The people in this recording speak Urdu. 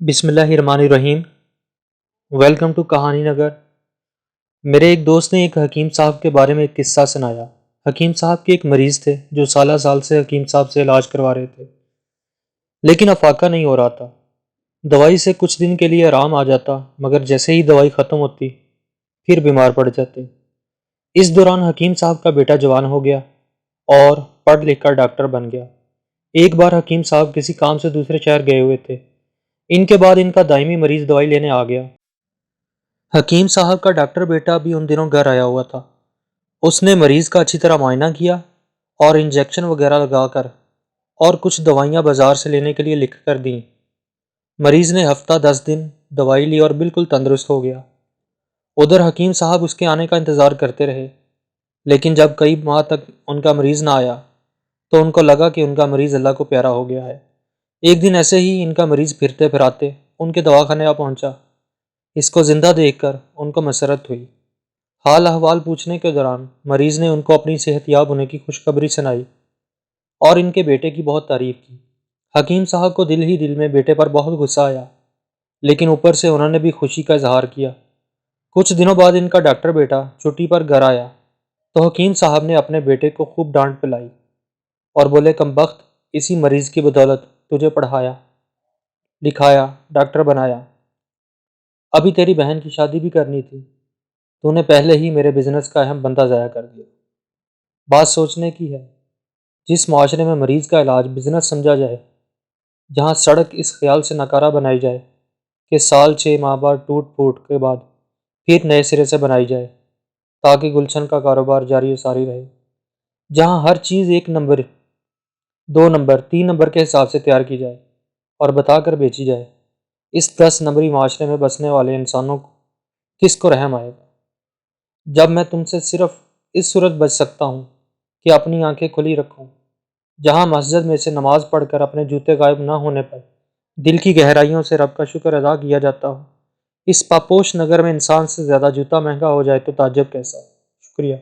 بسم اللہ الرحمن الرحیم۔ ویلکم ٹو کہانی نگر۔ میرے ایک دوست نے ایک حکیم صاحب کے بارے میں ایک قصہ سنایا۔ حکیم صاحب کے ایک مریض تھے جو سالہ سال سے حکیم صاحب سے علاج کروا رہے تھے، لیکن افاقہ نہیں ہو رہا تھا۔ دوائی سے کچھ دن کے لیے آرام آ جاتا، مگر جیسے ہی دوائی ختم ہوتی پھر بیمار پڑ جاتے۔ اس دوران حکیم صاحب کا بیٹا جوان ہو گیا اور پڑھ لکھ کر ڈاکٹر بن گیا۔ ایک بار حکیم صاحب کسی کام سے دوسرے شہر گئے ہوئے تھے۔ ان کے بعد ان کا دائمی مریض دوائی لینے آ گیا۔ حکیم صاحب کا ڈاکٹر بیٹا بھی ان دنوں گھر آیا ہوا تھا۔ اس نے مریض کا اچھی طرح معائنہ کیا اور انجیکشن وغیرہ لگا کر اور کچھ دوائیاں بازار سے لینے کے لیے لکھ کر دیں۔ مریض نے ہفتہ 10 دن دوائی لی اور بالکل تندرست ہو گیا۔ ادھر حکیم صاحب اس کے آنے کا انتظار کرتے رہے، لیکن جب کئی ماہ تک ان کا مریض نہ آیا تو ان کو لگا کہ ان کا مریض اللہ کو پیارا ہو گیا ہے۔ ایک دن ایسے ہی ان کا مریض پھرتے پھراتے ان کے دواخانے آ پہنچا۔ اس کو زندہ دیکھ کر ان کو مسرت ہوئی۔ حال احوال پوچھنے کے دوران مریض نے ان کو اپنی صحت یاب ہونے کی خوشخبری سنائی اور ان کے بیٹے کی بہت تعریف کی۔ حکیم صاحب کو دل ہی دل میں بیٹے پر بہت غصہ آیا، لیکن اوپر سے انہوں نے بھی خوشی کا اظہار کیا۔ کچھ دنوں بعد ان کا ڈاکٹر بیٹا چھٹی پر گھر آیا تو حکیم صاحب نے اپنے بیٹے کو خوب ڈانٹ پلائی اور بولے، کم بخت، اسی مریض کی بدولت تجھے پڑھایا لکھایا ڈاکٹر بنایا۔ ابھی تیری بہن کی شادی بھی کرنی تھی، تو نے پہلے ہی میرے بزنس کا اہم بندہ ضائع کر دیا۔ بات سوچنے کی ہے، جس معاشرے میں مریض کا علاج بزنس سمجھا جائے، جہاں سڑک اس خیال سے ناکارہ بنائی جائے کہ سال 6 ماہ بعد ٹوٹ پھوٹ کے بعد پھر نئے سرے سے بنائی جائے تاکہ گلشن کا کاروبار جاری و ساری رہے، جہاں ہر چیز 1 نمبر 2 نمبر 3 نمبر کے حساب سے تیار کی جائے اور بتا کر بیچی جائے، اس 10 نمبری معاشرے میں بسنے والے انسانوں کو کس کو رحم آئے گا؟ جب میں تم سے صرف اس صورت بچ سکتا ہوں کہ اپنی آنکھیں کھلی رکھوں، جہاں مسجد میں سے نماز پڑھ کر اپنے جوتے غائب نہ ہونے پر دل کی گہرائیوں سے رب کا شکر ادا کیا جاتا ہو، اس پاپوش نگر میں انسان سے زیادہ جوتا مہنگا ہو جائے تو تعجب کیسا؟ شکریہ۔